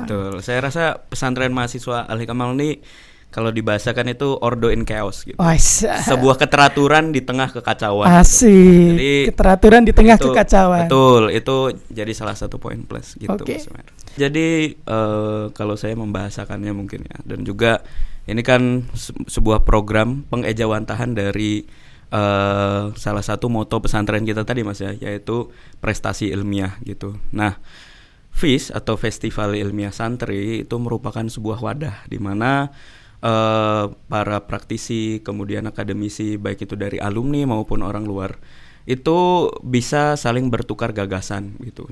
Malang. Betul. Saya rasa pesantren mahasiswa Al-Hikam Malang ini kalau dibahasakan itu ordo in chaos gitu. Sebuah keteraturan di tengah kekacauan. Asik. Gitu. Jadi keteraturan di tengah kekacauan. Betul, itu jadi salah satu poin plus gitu. Okay. Jadi kalau saya membahasakannya mungkin ya, dan juga ini kan sebuah program pengejawantahan dari salah satu moto pesantren kita tadi Mas ya, yaitu prestasi ilmiah gitu. Nah, FIS atau Festival Ilmiah Santri itu merupakan sebuah wadah di mana para praktisi, kemudian akademisi, baik itu dari alumni maupun orang luar, itu bisa saling bertukar gagasan gitu.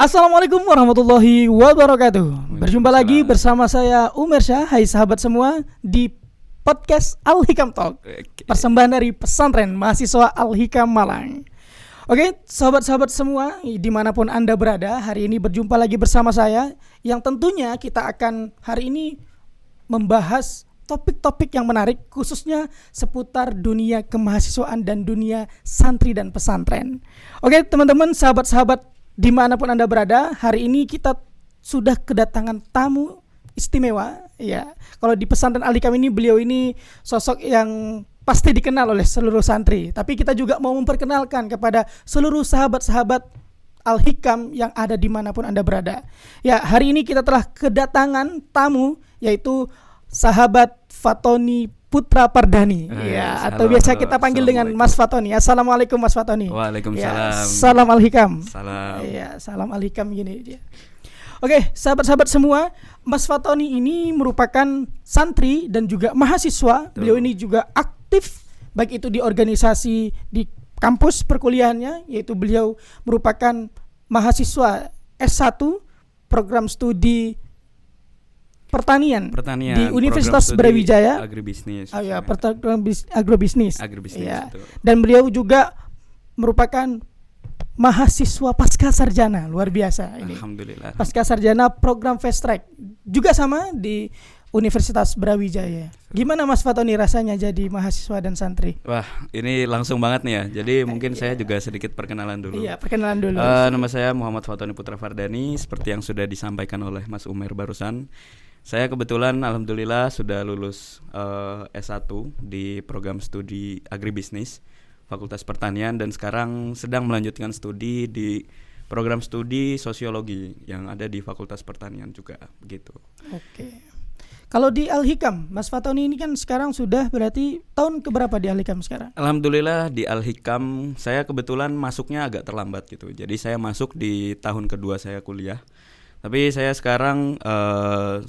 Assalamualaikum warahmatullahi wabarakatuh. Berjumpa lagi bersama saya Umer Syah. Hai sahabat semua di podcast Al-Hikam Talk, persembahan dari pesantren mahasiswa Al-Hikam Malang. Oke, sahabat-sahabat semua dimanapun Anda berada, hari ini berjumpa lagi bersama saya, yang tentunya kita akan hari ini membahas topik-topik yang menarik, khususnya seputar dunia kemahasiswaan dan dunia santri dan pesantren. Oke teman-teman, sahabat-sahabat dimanapun Anda berada, hari ini kita sudah kedatangan tamu istimewa. Ya, kalau di pesantren Al-Hikam ini, beliau ini sosok yang pasti dikenal oleh seluruh santri. Tapi kita juga mau memperkenalkan kepada seluruh sahabat-sahabat Al-Hikam yang ada dimanapun Anda berada. Ya, hari ini kita telah kedatangan tamu, yaitu sahabat Fatoni Putra Pardani, ya, atau biasa kita panggil dengan Mas Fatoni. Assalamualaikum Mas Fatoni. Waalaikumsalam. Ya, salam Al-Hikam. Salam. Ya, salam Al-Hikam gini dia. Oke, sahabat-sahabat semua, Mas Fatoni ini merupakan santri dan juga mahasiswa. Betul. Beliau ini juga aktif baik itu di organisasi di kampus perkuliahannya, yaitu beliau merupakan mahasiswa S1 program studi Pertanian di Universitas Brawijaya Agribisnis. Agrobisnis. Ya. Betul. Dan beliau juga merupakan mahasiswa pasca sarjana, luar biasa ini. Alhamdulillah. Pasca sarjana program fast track juga sama di Universitas Brawijaya. Gimana Mas Fatoni rasanya jadi mahasiswa dan santri? Wah, ini langsung banget nih ya. Jadi mungkin saya juga sedikit perkenalan dulu. Iya, perkenalan dulu. Nama saya Muhammad Fatoni Putra Pardani, seperti yang sudah disampaikan oleh Mas Umer barusan. Saya kebetulan alhamdulillah sudah lulus S1 di program studi Agribisnis Fakultas Pertanian, dan sekarang sedang melanjutkan studi di program studi Sosiologi yang ada di Fakultas Pertanian juga begitu. Oke. Kalau di Al-Hikam, Mas Fatoni ini kan sekarang sudah berarti tahun keberapa di Al-Hikam sekarang? Alhamdulillah di Al-Hikam saya kebetulan masuknya agak terlambat gitu. Jadi saya masuk di tahun kedua saya kuliah. Tapi saya sekarang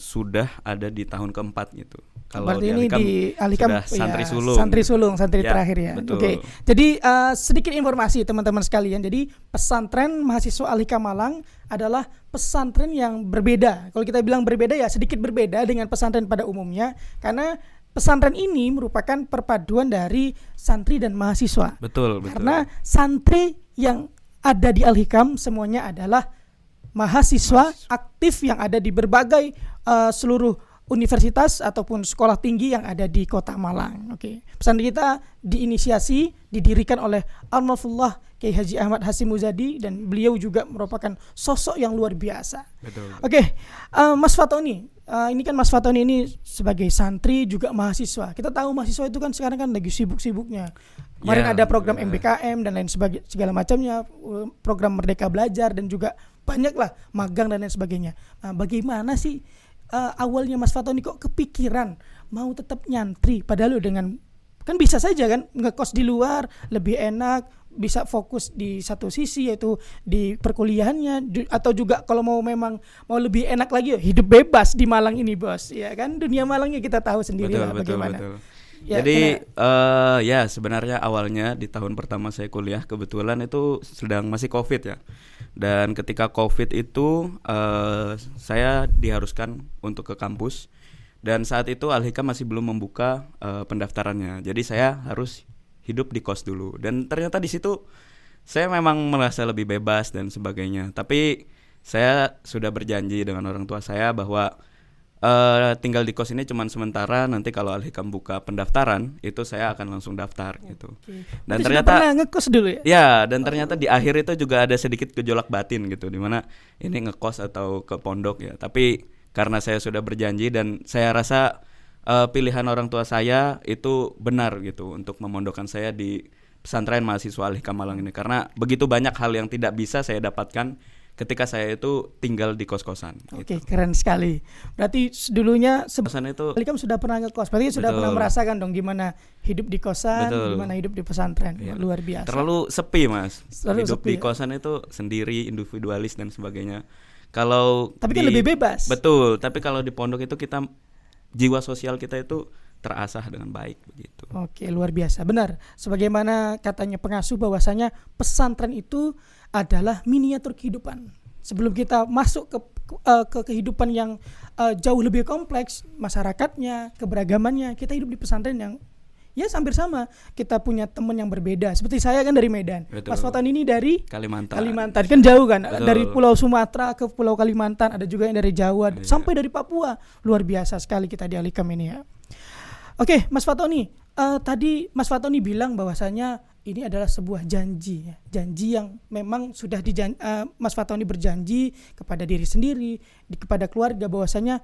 sudah ada di tahun keempat gitu. Kalau berarti ini di Al-Hikam santri ya, sulung. Santri ya, terakhir ya. Oke. Jadi sedikit informasi teman-teman sekalian. Jadi pesantren mahasiswa Al-Hikam Malang adalah pesantren yang berbeda. Kalau kita bilang berbeda ya sedikit berbeda dengan pesantren pada umumnya, karena pesantren ini merupakan perpaduan dari santri dan mahasiswa. Betul. Karena santri yang ada di Al-Hikam semuanya adalah mahasiswa aktif yang ada di berbagai seluruh universitas ataupun sekolah tinggi yang ada di Kota Malang. Oke. Pesantren kita didirikan oleh Almarhum Kiai Haji Ahmad Hasyim Muzadi, dan beliau juga merupakan sosok yang luar biasa. Betul. Oke. Mas Fatoni, ini kan Mas Fatoni ini sebagai santri juga mahasiswa. Kita tahu mahasiswa itu kan sekarang kan lagi sibuk-sibuknya. Kemarin ada program MBKM dan lain segala macamnya, program Merdeka Belajar, dan juga banyaklah magang dan lain sebagainya. Nah, bagaimana sih awalnya Mas Fatoni kok kepikiran mau tetap nyantri, padahal dengan kan bisa saja kan ngekos di luar lebih enak, bisa fokus di satu sisi yaitu di perkuliahannya, atau juga kalau mau lebih enak lagi hidup bebas di Malang ini bos, ya kan dunia Malangnya kita tahu sendiri lah bagaimana. Betul. Ya, jadi ya sebenarnya awalnya di tahun pertama saya kuliah kebetulan itu sedang masih COVID ya. Dan ketika COVID itu saya diharuskan untuk ke kampus, dan saat itu Al-Hikam masih belum membuka pendaftarannya. Jadi saya harus hidup di kos dulu, dan ternyata di situ saya memang merasa lebih bebas dan sebagainya. Tapi saya sudah berjanji dengan orang tua saya bahwa tinggal di kos ini cuman sementara. Nanti kalau Al-Hikam buka pendaftaran, itu saya akan langsung daftar gitu. Dan Berarti ternyata sudah pernah ngekos dulu ya? ya, dan ternyata di akhir itu juga ada sedikit gejolak batin gitu, dimana ini ngekos atau ke pondok ya. Tapi karena saya sudah berjanji dan saya rasa pilihan orang tua saya itu benar gitu untuk memondokkan saya di pesantren mahasiswa Al-Hikam Malang ini, karena begitu banyak hal yang tidak bisa saya dapatkan ketika saya itu tinggal di kos-kosan. Oke, Gitu. keren sekali. Berarti dulunya Kosan itu Alikam sudah pernah ngekos, berarti sudah Betul. pernah merasakan dong gimana hidup di kosan, Betul. gimana hidup di pesantren. Iya. Luar biasa. terlalu sepi mas. Terlalu Hidup sepi, di ya? kosan itu sendiri, individualis dan sebagainya. Kalau Tapi kan lebih bebas. Betul, tapi kalau di pondok itu kita, jiwa sosial kita itu terasah dengan baik begitu. Oke, luar biasa. Benar. Sebagaimana katanya pengasuh bahwasanya pesantren itu adalah miniatur kehidupan. Sebelum kita masuk ke kehidupan yang jauh lebih kompleks, masyarakatnya, keberagamannya, kita hidup di pesantren yang ya hampir sama. Kita punya teman yang berbeda. Seperti saya kan dari Medan. Betul. Mas Fatan ini dari Kalimantan. Kan jauh kan. Betul. Dari Pulau Sumatera ke Pulau Kalimantan, ada juga yang dari Jawa sampai dari Papua. Luar biasa sekali kita di Al-Hikam ini ya. Oke, Mas Fatoni, tadi Mas Fatoni bilang bahwasanya ini adalah sebuah janji ya. Janji yang memang sudah Mas Fatoni berjanji kepada diri sendiri, kepada keluarga bahwasanya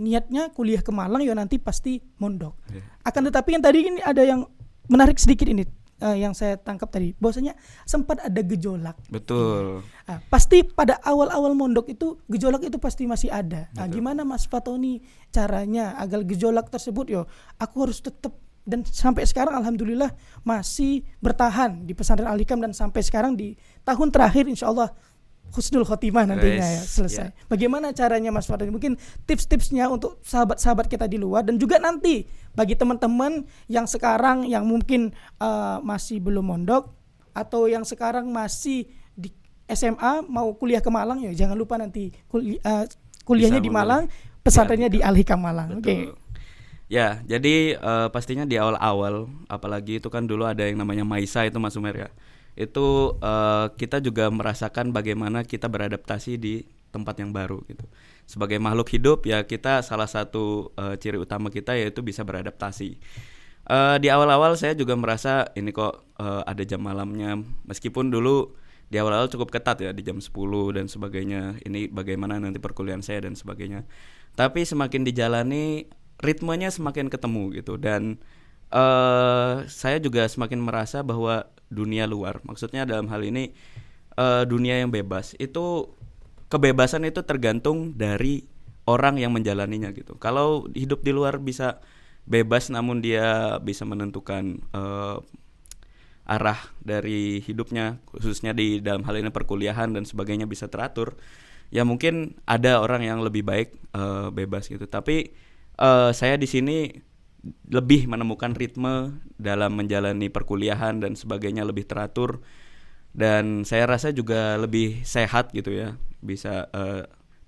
niatnya kuliah ke Malang ya nanti pasti mondok. Iya. Akan tetapi yang tadi ini ada yang menarik sedikit ini yang saya tangkap tadi, bahwasanya sempat ada gejolak. Betul. Pasti pada awal-awal mondok itu gejolak itu pasti masih ada. Betul. Gimana Mas Fatoni caranya agar gejolak tersebut aku harus tetap, dan sampai sekarang alhamdulillah masih bertahan di pesantren Al-Hikam, dan sampai sekarang di tahun terakhir insyaallah husnul khotimah nantinya ya selesai. Ya. Bagaimana caranya Mas Fatoni? Mungkin tips-tipsnya untuk sahabat-sahabat kita di luar, dan juga nanti bagi teman-teman yang sekarang yang mungkin masih belum mondok atau yang sekarang masih di SMA mau kuliah ke Malang, ya jangan lupa nanti kuliahnya Bisa di Malang, pesantrennya di Al-Hikam Malang. Betul. Oke. Ya, jadi pastinya di awal-awal, apalagi itu kan dulu ada yang namanya Maisa itu Mas Umer ya. Itu kita juga merasakan bagaimana kita beradaptasi di tempat yang baru gitu. Sebagai makhluk hidup ya, kita salah satu ciri utama kita yaitu bisa beradaptasi. Di awal-awal saya juga merasa ini kok ada jam malamnya, meskipun dulu di awal-awal cukup ketat ya di jam 10 dan sebagainya. Ini bagaimana nanti perkuliahan saya dan sebagainya. Tapi semakin dijalani, ritmenya semakin ketemu gitu, dan saya juga semakin merasa bahwa dunia luar, maksudnya dalam hal ini dunia yang bebas, itu kebebasan itu tergantung dari orang yang menjalaninya gitu. Kalau hidup di luar bisa bebas namun dia bisa menentukan arah dari hidupnya, khususnya di dalam hal ini perkuliahan dan sebagainya bisa teratur, ya mungkin ada orang yang lebih baik bebas gitu. Tapi saya di sini lebih menemukan ritme dalam menjalani perkuliahan dan sebagainya lebih teratur, dan saya rasa juga lebih sehat gitu ya, bisa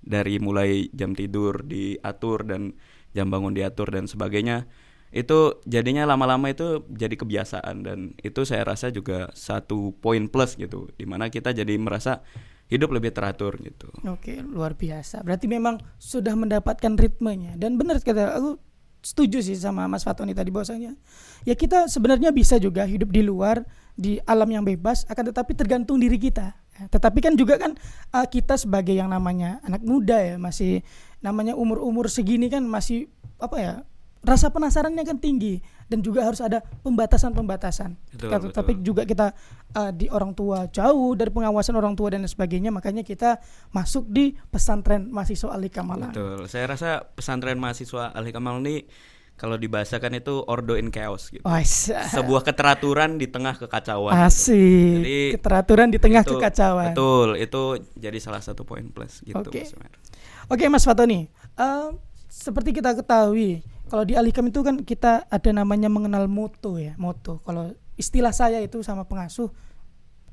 dari mulai jam tidur diatur dan jam bangun diatur dan sebagainya. Itu jadinya lama-lama itu jadi kebiasaan, dan itu saya rasa juga satu poin plus gitu, dimana kita jadi merasa hidup lebih teratur gitu. Oke, luar biasa. Berarti memang sudah mendapatkan ritmenya, dan benar kata aku, setuju sih sama Mas Fatoni tadi bahwasanya ya kita sebenarnya bisa juga hidup di luar, di alam yang bebas, akan tetapi tergantung diri kita. Tetapi kan juga kan kita sebagai yang namanya anak muda ya, masih namanya umur-umur segini kan masih rasa penasarannya kan tinggi, dan juga harus ada pembatasan-pembatasan. Betul. Tapi juga kita di orang tua, jauh dari pengawasan orang tua dan sebagainya, makanya kita masuk di pesantren mahasiswa Al-Hikam Malang. Betul. Saya rasa pesantren mahasiswa Al-Hikam Malang ini kalau dibahasakan itu ordo in chaos gitu. Sebuah keteraturan di tengah kekacauan. Asik. Jadi, keteraturan di tengah kekacauan. Betul, itu jadi salah satu poin plus gitu. Oke, Mas Fatoni. Seperti kita ketahui, kalau di Al-Hikam itu kan kita ada namanya mengenal moto ya, moto. Kalau istilah saya itu sama pengasuh,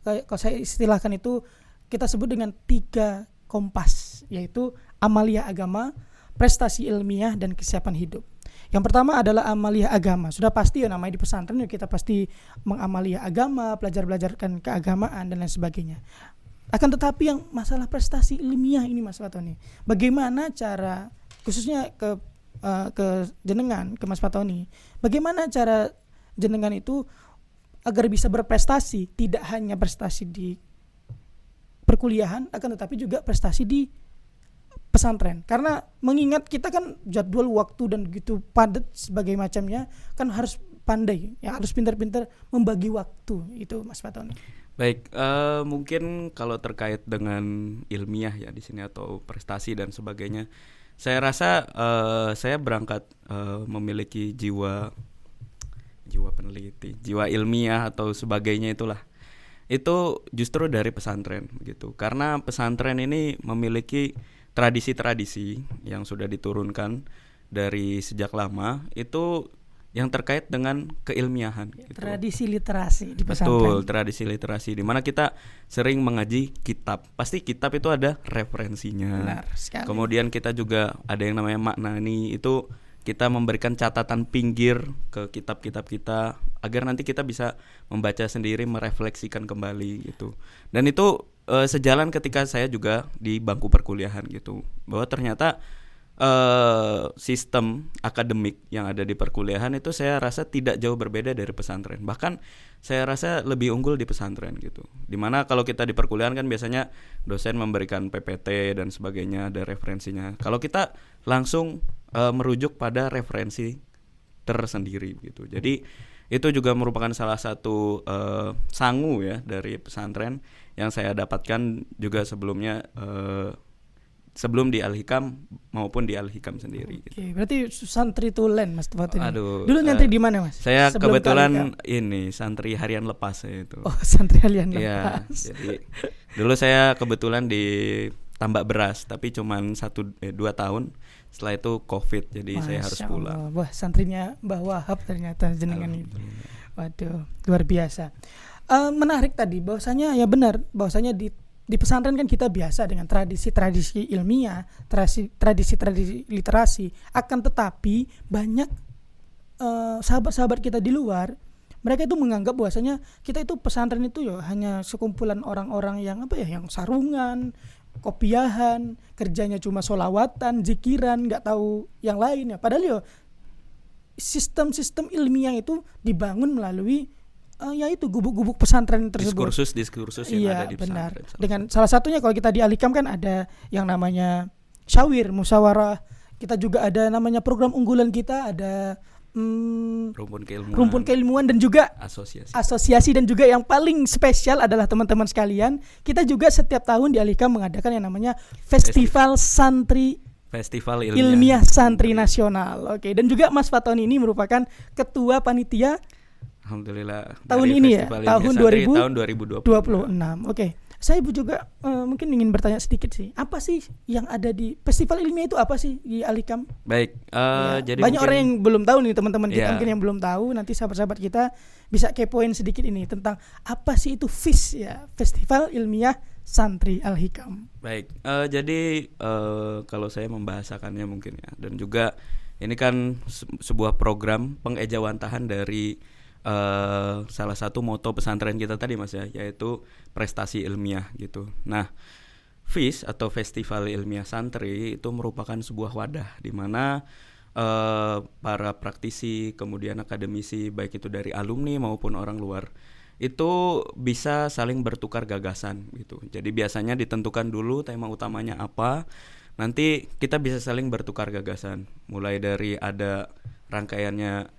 kalau saya istilahkan itu kita sebut dengan 3 kompas, yaitu amalia agama, prestasi ilmiah, dan kesiapan hidup. Yang pertama adalah amaliyah agama. Sudah pasti ya namanya di pesantren ya kita pasti mengamaliyah agama, belajarkan keagamaan dan lain sebagainya. Akan tetapi yang masalah prestasi ilmiah ini Mas Fatoni, bagaimana cara khususnya ke jenengan, ke Mas Fatoni, bagaimana cara jenengan itu agar bisa berprestasi, tidak hanya prestasi di perkuliahan, akan tetapi juga prestasi di pesantren. Karena mengingat kita kan jadwal waktu dan begitu padat sebagai macamnya, kan harus pandai, ya harus pintar-pintar membagi waktu itu Mas Fatoni. Baik, mungkin kalau terkait dengan ilmiah ya di sini atau prestasi dan sebagainya, saya rasa saya berangkat memiliki jiwa peneliti, jiwa ilmiah atau sebagainya itulah. Itu justru dari pesantren gitu. Karena pesantren ini memiliki tradisi-tradisi yang sudah diturunkan dari sejak lama itu yang terkait dengan keilmiahan gitu. Tradisi literasi di pesantren. Betul, tradisi literasi di mana kita sering mengaji kitab. Pasti kitab itu ada referensinya. Benar sekali. Kemudian kita juga ada yang namanya maknani, itu kita memberikan catatan pinggir ke kitab-kitab kita agar nanti kita bisa membaca sendiri, merefleksikan kembali gitu. Dan itu sejalan ketika saya juga di bangku perkuliahan gitu, bahwa ternyata sistem akademik yang ada di perkuliahan itu saya rasa tidak jauh berbeda dari pesantren. Bahkan saya rasa lebih unggul di pesantren gitu. Dimana kalau kita di perkuliahan kan biasanya dosen memberikan PPT dan sebagainya, ada referensinya. Kalau kita langsung merujuk pada referensi tersendiri gitu. Jadi itu juga merupakan salah satu sangu ya dari pesantren yang saya dapatkan juga sebelumnya, sebelum di Al-Hikam maupun di Al-Hikam sendiri. Oke, berarti santri tulen Mas Fatoni. Aduh, dulu nyantri di mana Mas? Saya Sebelum kebetulan ini santri harian lepas saya itu. Oh, santri harian Iya, lepas. jadi dulu saya kebetulan di Tambak Beras, tapi cuman 2 tahun. Setelah itu COVID, jadi Masya saya harus pulang. Allah. Wah, santrinya Mbah Wahab ternyata jenengan ini. Waduh, luar biasa. Menarik tadi bahwasanya ya benar, bahwasanya di pesantren kan kita biasa dengan tradisi-tradisi ilmiah, tradisi-tradisi literasi. Akan tetapi banyak sahabat-sahabat kita di luar, mereka itu menganggap bahwasanya kita itu pesantren itu ya hanya sekumpulan orang-orang yang yang sarungan, kopiahan, kerjanya cuma sholawatan, zikiran, nggak tahu yang lain ya. Padahal ya sistem-sistem ilmiah itu dibangun melalui yaitu gubuk-gubuk pesantren tersebut. Diskursus yang ada di benar. pesantren. Dengan salah satunya kalau kita di Al-Hikam kan ada yang namanya syawir, musyawarah. Kita juga ada namanya program unggulan kita, ada rumpun keilmuan dan juga asosiasi dan juga yang paling spesial adalah teman-teman sekalian, kita juga setiap tahun di Al-Hikam mengadakan yang namanya Festival Ilmiah Santri Nasional. Oke, dan juga Mas Fatoni ini merupakan ketua panitia Alhamdulillah tahun ini ya, tahun 2026. Oke. Saya juga mungkin ingin bertanya sedikit sih. Apa sih yang ada di festival ilmiah itu, apa sih di Al-Hikam? Baik, jadi banyak orang yang belum tahu nih, teman-teman kita Yeah. mungkin yang belum tahu. Nanti sahabat-sahabat kita bisa kepoin sedikit ini tentang apa sih itu FIS ya, Festival Ilmiah Santri Al-Hikam. Baik, jadi kalau saya membahasakannya mungkin ya, dan juga ini kan sebuah program pengejawantahan dari salah satu moto pesantren kita tadi Mas ya, yaitu prestasi ilmiah gitu. Nah, FIS atau Festival Ilmiah Santri itu merupakan sebuah wadah di mana para praktisi, kemudian akademisi, baik itu dari alumni maupun orang luar, itu bisa saling bertukar gagasan gitu. Jadi biasanya ditentukan dulu tema utamanya apa, nanti kita bisa saling bertukar gagasan. Mulai dari ada rangkaiannya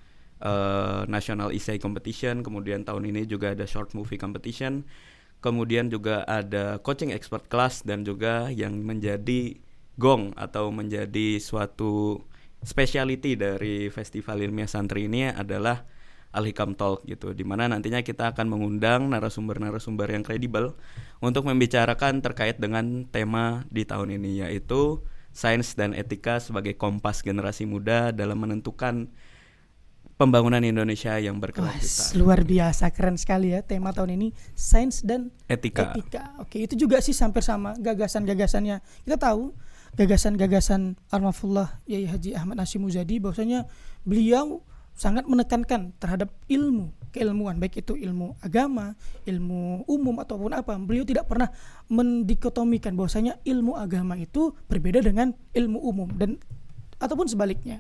National Essay Competition, kemudian tahun ini juga ada Short Movie Competition, kemudian juga ada Coaching Expert Class, dan juga yang menjadi gong atau menjadi suatu speciality dari Festival Ilmiah Santri ini adalah Al-Hikam Talk gitu, dimana nantinya kita akan mengundang narasumber-narasumber yang kredibel untuk membicarakan terkait dengan tema di tahun ini, yaitu sains dan etika sebagai kompas generasi muda dalam menentukan pembangunan Indonesia yang berkelanjutan. Luar biasa, keren sekali ya tema tahun ini, sains dan etika. Oke, itu juga sih hampir sama gagasan-gagasannya. Kita tahu gagasan-gagasan Almarhumullah Yai Haji Ahmad Hasyim Muzadi, bahwasanya beliau sangat menekankan terhadap ilmu, keilmuan, baik itu ilmu agama, ilmu umum ataupun apa. Beliau tidak pernah mendikotomikan bahwasanya ilmu agama itu berbeda dengan ilmu umum dan ataupun sebaliknya.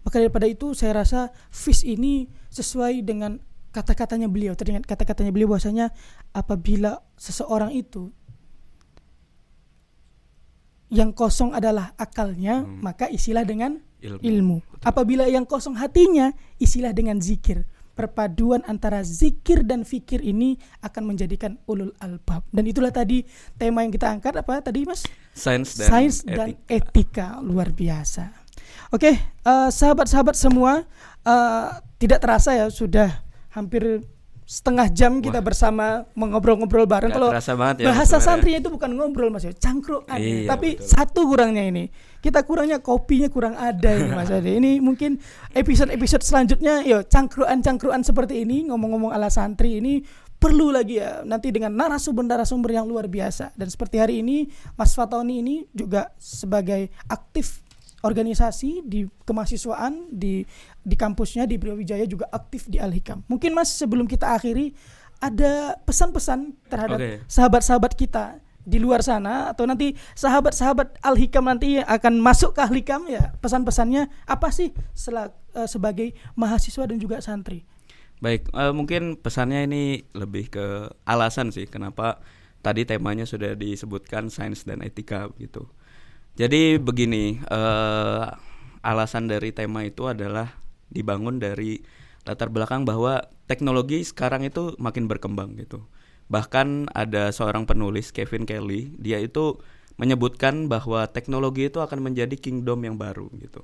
Maka daripada itu saya rasa FIS ini sesuai dengan kata-katanya beliau, teringat kata-katanya beliau bahwasanya apabila seseorang itu yang kosong adalah akalnya, maka isilah dengan ilmu. Apabila yang kosong hatinya, isilah dengan zikir. Perpaduan antara zikir dan fikir ini akan menjadikan ulul albab. Dan itulah tadi tema yang kita angkat, apa tadi Mas? Sains dan etika. Luar biasa. Oke, sahabat-sahabat semua, tidak terasa ya sudah hampir setengah jam kita bersama mengobrol-ngobrol bareng. Kalau bahasa santrinya itu bukan ngobrol Mas ya, cangkruan. Iya, tapi betul. Satu kurangnya ini, kita kurangnya kopinya kurang ada ini Mas Ade. Ini mungkin episode selanjutnya yo cangkruan seperti ini, ngomong-ngomong ala santri ini perlu lagi ya, nanti dengan narasumber yang luar biasa. Dan seperti hari ini Mas Fatoni ini juga sebagai aktif organisasi di kemahasiswaan di kampusnya di Brawijaya, juga aktif di Al-Hikam. Mungkin Mas, sebelum kita akhiri, ada pesan-pesan terhadap sahabat-sahabat kita di luar sana, atau nanti sahabat-sahabat Al-Hikam nanti yang akan masuk ke Al-Hikam ya, pesan-pesannya apa sih sebagai mahasiswa dan juga santri? Baik, mungkin pesannya ini lebih ke alasan sih kenapa tadi temanya sudah disebutkan sains dan etika gitu. Jadi begini, alasan dari tema itu adalah dibangun dari latar belakang bahwa teknologi sekarang itu makin berkembang gitu. Bahkan ada seorang penulis, Kevin Kelly, dia itu menyebutkan bahwa teknologi itu akan menjadi kingdom yang baru gitu.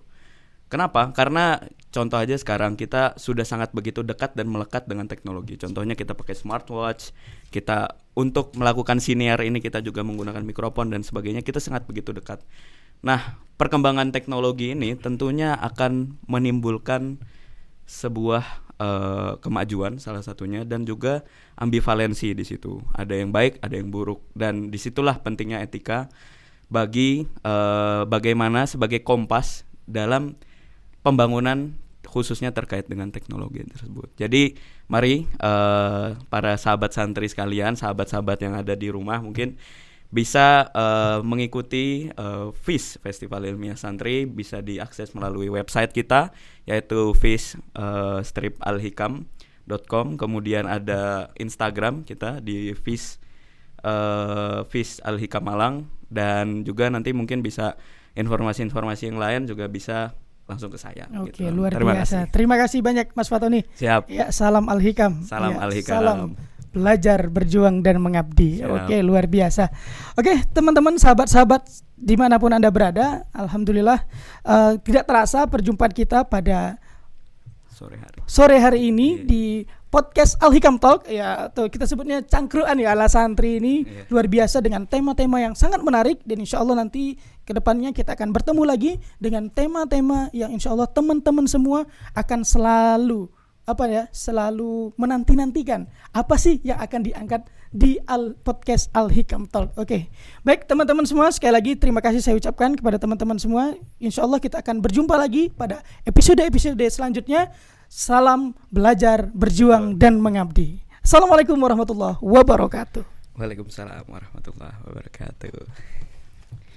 Kenapa? Karena contoh aja sekarang kita sudah sangat begitu dekat dan melekat dengan teknologi. Contohnya kita pakai smartwatch, kita untuk melakukan siniar ini kita juga menggunakan mikrofon dan sebagainya, kita sangat begitu dekat. Nah, perkembangan teknologi ini tentunya akan menimbulkan sebuah kemajuan salah satunya, dan juga ambivalensi di situ. Ada yang baik, ada yang buruk, dan disitulah pentingnya etika bagi bagaimana sebagai kompas dalam pembangunan khususnya terkait dengan teknologi tersebut. Jadi mari para sahabat santri sekalian, sahabat-sahabat yang ada di rumah mungkin bisa mengikuti FIS, Festival Ilmiah Santri, bisa diakses melalui website kita yaitu fis-alhikam.com. Kemudian ada Instagram kita di FIS Alhikam Malang, dan juga nanti mungkin bisa informasi-informasi yang lain juga bisa langsung ke saya. Oke, gitu. Luar biasa. Terima kasih banyak Mas Fatoni. Siap. Ya, salam Al-Hikam. Salam ya, Al-Hikam. Salam belajar, berjuang dan mengabdi. Siap. Oke, luar biasa. Oke, teman-teman, sahabat-sahabat dimanapun Anda berada, alhamdulillah tidak terasa perjumpaan kita pada sore hari ini di podcast Al-Hikam Talk ya, atau kita sebutnya cangkruan ya ala santri ini. Luar biasa dengan tema-tema yang sangat menarik, dan insya Allah nanti kedepannya kita akan bertemu lagi dengan tema-tema yang insya Allah teman-teman semua akan selalu menanti-nantikan apa sih yang akan diangkat di podcast Al-Hikam Talk. Oke. Baik teman-teman semua, sekali lagi terima kasih saya ucapkan kepada teman-teman semua. Insya Allah kita akan berjumpa lagi pada episode-episode selanjutnya. Salam belajar, berjuang dan mengabdi. Assalamualaikum warahmatullahi wabarakatuh. Waalaikumsalam warahmatullahi wabarakatuh.